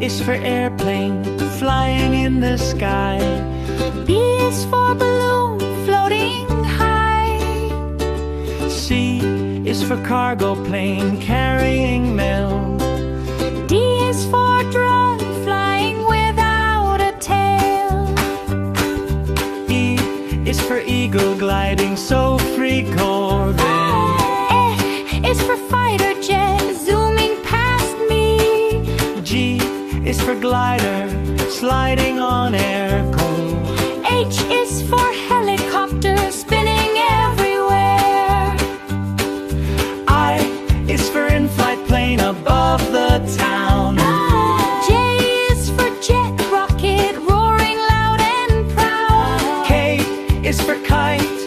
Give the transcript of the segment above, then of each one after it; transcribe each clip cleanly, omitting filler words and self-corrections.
is for airplane, flying in the sky. B is for balloon, floating high. C is for cargo plane, carrying mail. D is for drone, flying without a tail. E is for eagle, gliding so free, Corbin. F is for fighter jet, zooming past me. G is for glider, sliding on air, go. H is for helicopter, spinning everywhere. I is for in-flight plane above the town. J is for jet rocket, roaring loud and proud. K is for kite,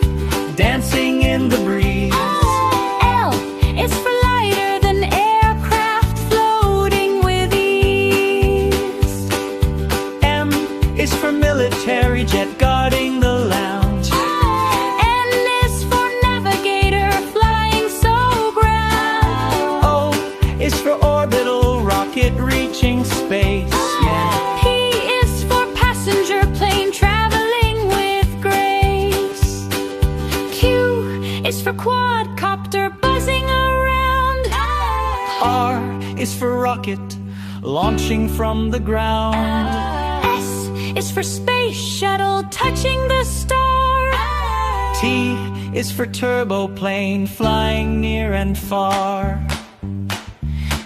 dancing in the breeze. L is for lighter than aircraft, floating with ease. M is for military jet, guarding the lounge. N is for navigator, flying so grand. O is for orbital rocket, reaching space. P is for passenger plane, traveling with grace. Q is for quad-copter, buzzing around. R is for rocket, launching from the ground. S is for space shuttle, touching the star. T is for turbo plane, flying near and far.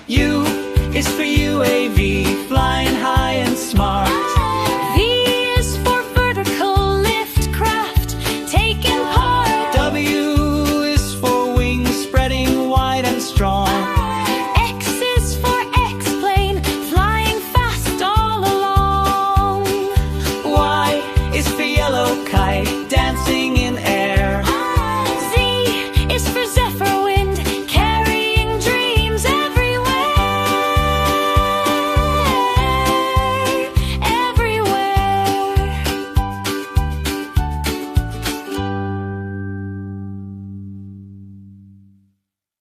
U is for UAV, flying high and smart.